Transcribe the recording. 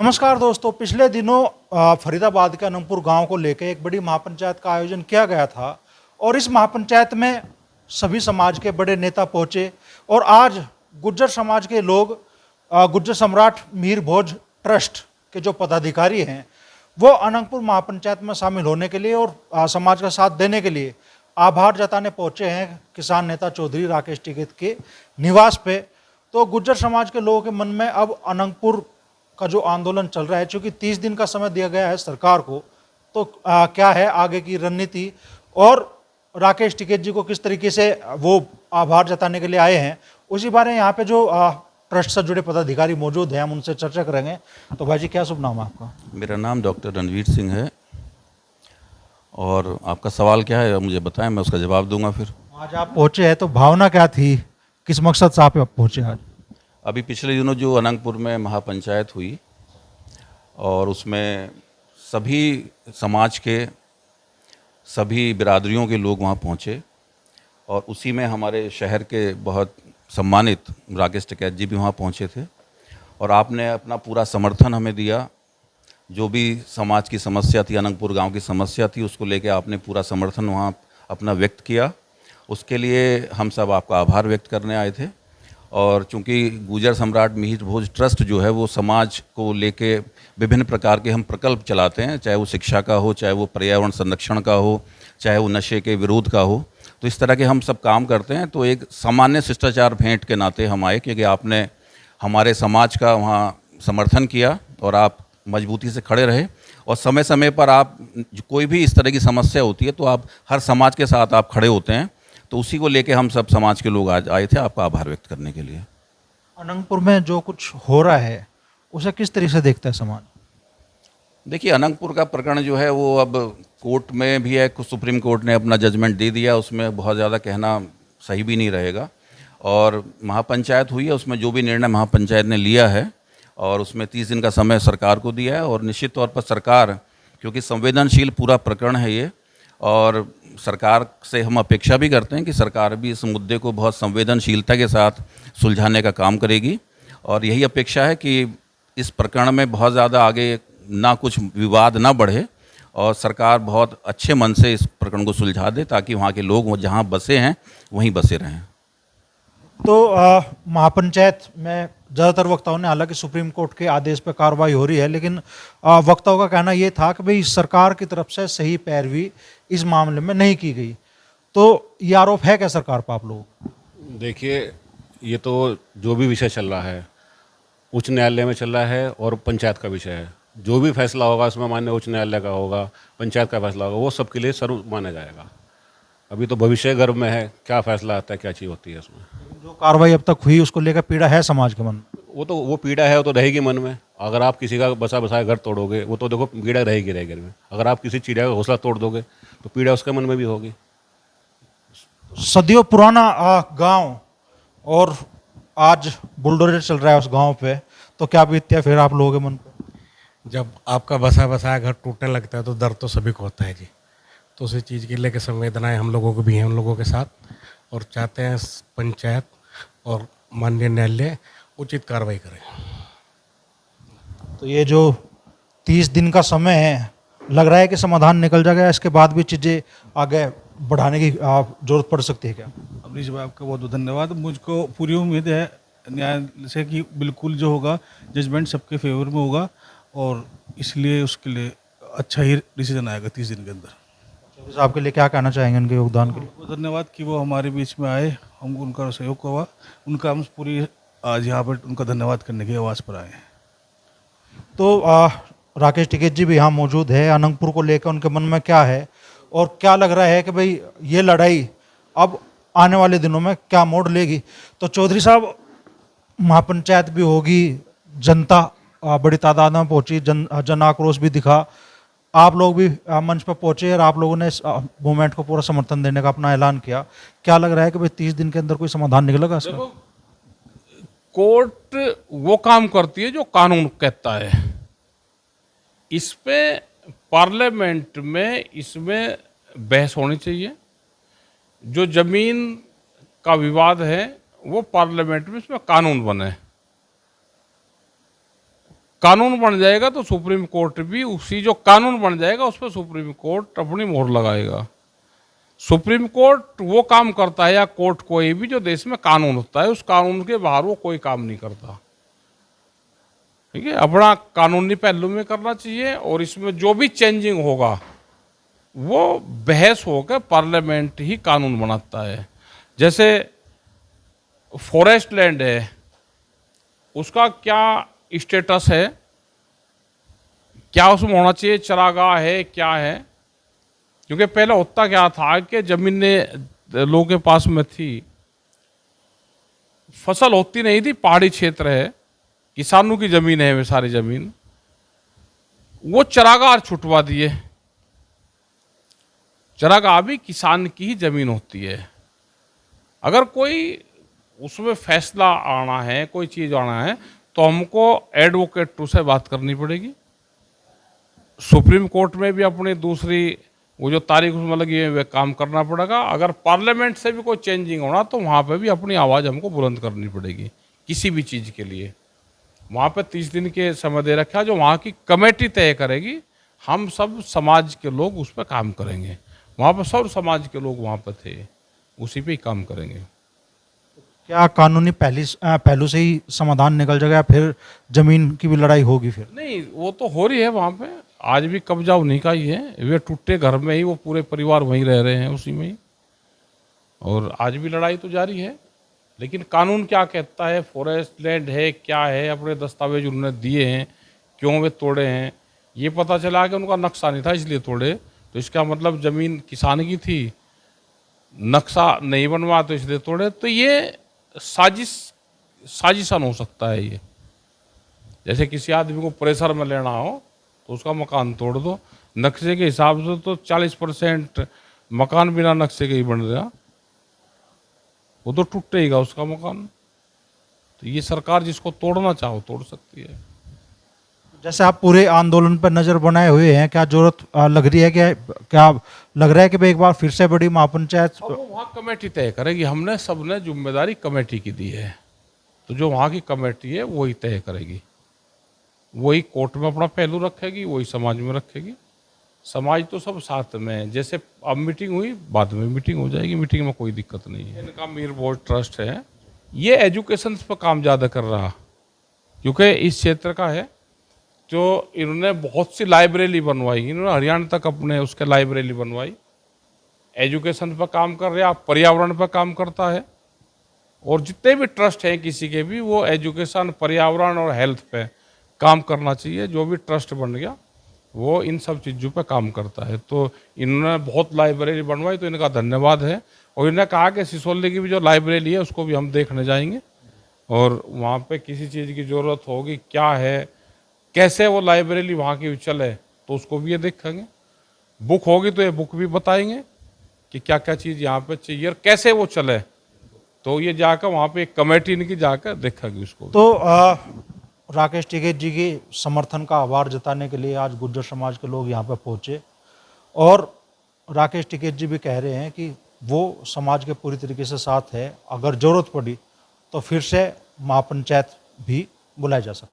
नमस्कार दोस्तों, पिछले दिनों फरीदाबाद के अनंगपुर गांव को लेकर एक बड़ी महापंचायत का आयोजन किया गया था और इस महापंचायत में सभी समाज के बड़े नेता पहुंचे और आज गुर्जर समाज के लोग गुर्जर सम्राट मीर भोज ट्रस्ट के जो पदाधिकारी हैं वो अनंगपुर महापंचायत में शामिल होने के लिए और समाज का साथ देने के लिए आभार जताने पहुंचे हैं किसान नेता चौधरी राकेश टिकैत के निवास पे। तो गुर्जर समाज के लोगों के मन में अब अनंगपुर का जो आंदोलन चल रहा है, चूंकि 30 दिन का समय दिया गया है सरकार को, तो क्या है आगे की रणनीति और राकेश टिकैत जी को किस तरीके से वो आभार जताने के लिए आए हैं, उसी बारे यहाँ पे जो ट्रस्ट से जुड़े पदाधिकारी मौजूद हैं हम उनसे चर्चा करेंगे। तो भाई जी, क्या शुभ नाम है आपका? मेरा नाम डॉक्टर रणवीर सिंह है। और आपका सवाल क्या है मुझे बताएं, मैं उसका जवाब दूंगा। फिर आज आप पहुंचे हैं तो भावना क्या थी, किस मकसद से आप पहुंचे आज? अभी पिछले दिनों जो अनंगपुर में महापंचायत हुई और उसमें सभी समाज के सभी बिरादरियों के लोग वहाँ पहुँचे और उसी में हमारे शहर के बहुत सम्मानित राकेश टिकैत जी भी वहाँ पहुँचे थे और आपने अपना पूरा समर्थन हमें दिया। जो भी समाज की समस्या थी, अनंगपुर गांव की समस्या थी, उसको लेके आपने पूरा समर्थन वहाँ अपना व्यक्त किया। उसके लिए हम सब आपका आभार व्यक्त करने आए थे। और चूंकि गुर्जर सम्राट मीर भोज ट्रस्ट जो है वो समाज को लेके विभिन्न प्रकार के हम प्रकल्प चलाते हैं, चाहे वो शिक्षा का हो, चाहे वो पर्यावरण संरक्षण का हो, चाहे वो नशे के विरोध का हो, तो इस तरह के हम सब काम करते हैं। तो एक सामान्य शिष्टाचार भेंट के नाते हम आए, क्योंकि आपने हमारे समाज का वहाँ समर्थन किया और आप मजबूती से खड़े रहे और समय समय पर आप कोई भी इस तरह की समस्या होती है तो आप हर समाज के साथ आप खड़े होते हैं। तो उसी को लेके हम सब समाज के लोग आज आए थे आपका आभार व्यक्त करने के लिए। अनंगपुर में जो कुछ हो रहा है उसे किस तरीके से देखता है समाज? देखिए, अनंगपुर का प्रकरण जो है वो अब कोर्ट में भी है, सुप्रीम कोर्ट ने अपना जजमेंट दे दिया, उसमें बहुत ज़्यादा कहना सही भी नहीं रहेगा। और महापंचायत हुई है, उसमें जो भी निर्णय महापंचायत ने लिया है और उसमें 30 दिन का समय सरकार को दिया है। और निश्चित तौर पर सरकार, क्योंकि संवेदनशील पूरा प्रकरण है ये, और सरकार से हम अपेक्षा भी करते हैं कि सरकार भी इस मुद्दे को बहुत संवेदनशीलता के साथ सुलझाने का काम करेगी। और यही अपेक्षा है कि इस प्रकरण में बहुत ज़्यादा आगे ना कुछ विवाद ना बढ़े और सरकार बहुत अच्छे मन से इस प्रकरण को सुलझा दे, ताकि वहाँ के लोग जहाँ बसे हैं वहीं बसे रहें। तो महापंचायत में ज़्यादातर वक्ताओं ने, हालांकि सुप्रीम कोर्ट के आदेश पर कार्रवाई हो रही है, लेकिन वक्ताओं का कहना ये था कि भाई सरकार की तरफ से सही पैरवी इस मामले में नहीं की गई। तो ये आरोप है क्या सरकार पर आप लोगों को? देखिए, ये तो जो भी विषय चल रहा है उच्च न्यायालय में चल रहा है और पंचायत का विषय है। जो भी फैसला होगा उसमें माननीय उच्च न्यायालय का होगा, पंचायत का फैसला होगा, वो सबके लिए सर्व माना जाएगा। अभी तो भविष्य गर्भ में है, क्या फैसला आता है, क्या चीज़ होती है उसमें। जो कार्रवाई अब तक हुई उसको लेकर पीड़ा है समाज के मन में? वो पीड़ा है, वो तो रहेगी मन में। अगर आप किसी का बसा बसाया घर तोड़ोगे, वो तो देखो पीड़ा रहेगी घर में। अगर आप किसी चिड़िया का घोंसला तोड़ दोगे तो पीड़ा उसके मन में भी होगी। सदियों पुराना गांव और आज बुलडोजर चल रहा है उस गांव पे, तो क्या बीतती है फिर आप लोगों के मन पे? जब आपका बसा बसाया घर टूटने लगता है तो दर्द तो सभी को होता है जी। तो उसी चीज़ की लेकर संवेदनाएं हम लोगों को भी हैं, हम लोगों के साथ, और चाहते हैं पंचायत और माननीय न्यायालय उचित कार्रवाई करें। तो ये जो 30 दिन का समय है, लग रहा है कि समाधान निकल जाएगा, इसके बाद भी चीज़ें आगे बढ़ाने की जरूरत पड़ सकती है क्या? अमरीश भाई, आपका बहुत बहुत धन्यवाद। मुझको पूरी उम्मीद है न्यायालय से कि बिल्कुल जो होगा जजमेंट सबके फेवर में होगा और इसलिए उसके लिए अच्छा ही डिसीजन आएगा 30 दिन के अंदर। आपके लिए क्या कहना चाहेंगे उनके योगदान के लिए? बहुत धन्यवाद कि वो हमारे बीच में आए, हम उनका सहयोग हुआ, उनका हम पूरी आज यहाँ पर उनका धन्यवाद करने की आवाज़ पर आए हैं। तो राकेश टिकैत जी भी यहाँ मौजूद है। अनंगपुर को लेकर उनके मन में क्या है और क्या लग रहा है कि भाई ये लड़ाई अब आने वाले दिनों में क्या मोड़ लेगी? तो चौधरी साहब, महापंचायत भी होगी, जनता बड़ी तादाद में पहुंची, जन आक्रोश भी दिखा, आप लोग भी मंच पर पहुंचे और आप लोगों ने इस मूवमेंट को पूरा समर्थन देने का अपना ऐलान किया। क्या लग रहा है कि भाई 30 दिन के अंदर कोई समाधान निकलेगा इसका? देखो, कोर्ट वो काम करती है जो कानून कहता है। इस पे पार्लियामेंट में इसमें बहस होनी चाहिए। जो जमीन का विवाद है वो पार्लियामेंट में इसमें कानून बने। कानून बन जाएगा तो सुप्रीम कोर्ट भी उसी जो कानून बन जाएगा उस पर सुप्रीम कोर्ट अपनी मोहर लगाएगा। सुप्रीम कोर्ट वो काम करता है या कोर्ट कोई भी जो देश में कानून होता है उस कानून के बाहर वो कोई काम नहीं करता। ठीक है, अपना कानूनी पहलू में करना चाहिए और इसमें जो भी चेंजिंग होगा वो बहस होकर पार्लियामेंट ही कानून बनाता है। जैसे फॉरेस्ट लैंड है उसका क्या स्टेटस है, क्या उसमें होना चाहिए, चरागाह है क्या है, क्योंकि पहले होता क्या था कि जमीनें लोगों के पास में थी, फसल होती नहीं थी, पहाड़ी क्षेत्र है, किसानों की जमीन है वे सारी जमीन, वो चरागाह छुटवा दिए। चरागाह भी किसान की ही जमीन होती है। अगर कोई उसमें फैसला आना है, कोई चीज़ आना है तो हमको एडवोकेट टू से बात करनी पड़ेगी। सुप्रीम कोर्ट में भी अपनी दूसरी वो जो तारीख उसमें लगी है वे काम करना पड़ेगा। अगर पार्लियामेंट से भी कोई चेंजिंग होना तो वहाँ पे भी अपनी आवाज़ हमको बुलंद करनी पड़ेगी किसी भी चीज़ के लिए। वहाँ पे 30 दिन के समय दे रखा जो वहाँ की कमेटी तय करेगी, हम सब समाज के लोग उस पर काम करेंगे। वहाँ पर सब समाज के लोग वहाँ पर थे, उसी पे ही काम करेंगे। क्या कानूनी पहलू से ही समाधान निकल जाएगा, फिर जमीन की भी लड़ाई होगी? फिर नहीं, वो तो हो रही है वहाँ पे, आज भी कब्जा उन्हीं का ही है। वे टूटे घर में ही वो पूरे परिवार वहीं रह रहे हैं उसी में ही, और आज भी लड़ाई तो जारी है। लेकिन कानून क्या कहता है, फॉरेस्ट लैंड है क्या है, अपने दस्तावेज उन्होंने दिए हैं, क्यों वे तोड़े हैं, ये पता चला कि उनका नक्शा नहीं था इसलिए तोड़े, तो इसका मतलब ज़मीन किसान की थी, नक्शा नहीं बनवा तो इसलिए तोड़े। तो ये साजिशन हो सकता है। ये जैसे किसी आदमी को प्रेशर में लेना हो तो उसका मकान तोड़ दो, नक्शे के हिसाब से तो 40% मकान बिना नक्शे के ही बन रहा, वो तो टूटेगा उसका मकान। तो ये सरकार जिसको तोड़ना चाहो तोड़ सकती है। जैसे आप पूरे आंदोलन पर नज़र बनाए हुए हैं, क्या जरूरत लग रही है, क्या लग रहा है कि एक बार फिर से बड़ी महापंचायत? अब वो वहाँ कमेटी तय करेगी, हमने सबने जिम्मेदारी कमेटी की दी है, तो जो वहाँ की कमेटी है वही तय करेगी, वही कोर्ट में अपना पहलू रखेगी, वही समाज में रखेगी। समाज तो सब साथ में है। जैसे अब मीटिंग हुई, बाद में मीटिंग हो जाएगी, मीटिंग में कोई दिक्कत नहीं है। इनका मीर बोर्ड ट्रस्ट है, ये एजुकेशन पर काम ज़्यादा कर रहा, क्योंकि इस क्षेत्र का है। जो इन्होंने बहुत सी लाइब्रेरी बनवाई, इन्होंने हरियाणा तक अपने उसके लाइब्रेरी बनवाई, एजुकेशन पर काम कर रहा, पर्यावरण पर काम करता है। और जितने भी ट्रस्ट हैं किसी के भी, वो एजुकेशन, पर्यावरण और हेल्थ पे काम करना चाहिए। जो भी ट्रस्ट बन गया वो इन सब चीज़ों पे काम करता है। तो इन्होंने बहुत लाइब्रेरी बनवाई, तो इनका धन्यवाद है। और इन्होंने कहा कि सिसोली की भी जो लाइब्रेरी है उसको भी हम देखने जाएंगे, और वहाँ पे किसी चीज़ की ज़रूरत होगी, क्या है, कैसे वो लाइब्रेरी वहाँ की चले, तो उसको भी ये देखेंगे। बुक होगी तो ये बुक भी बताएंगे कि क्या क्या चीज़ यहाँ पे चाहिए और कैसे वो चले। तो ये जाकर वहाँ पे एक कमेटी इनकी जाकर देखेगी उसको। तो राकेश टिकैत जी की समर्थन का आभार जताने के लिए आज गुर्जर समाज के लोग यहाँ पे पहुँचे, और राकेश टिकैत जी भी कह रहे हैं कि वो समाज के पूरी तरीके से साथ है। अगर ज़रूरत पड़ी तो फिर से महापंचायत भी बुलाई जा सकती है।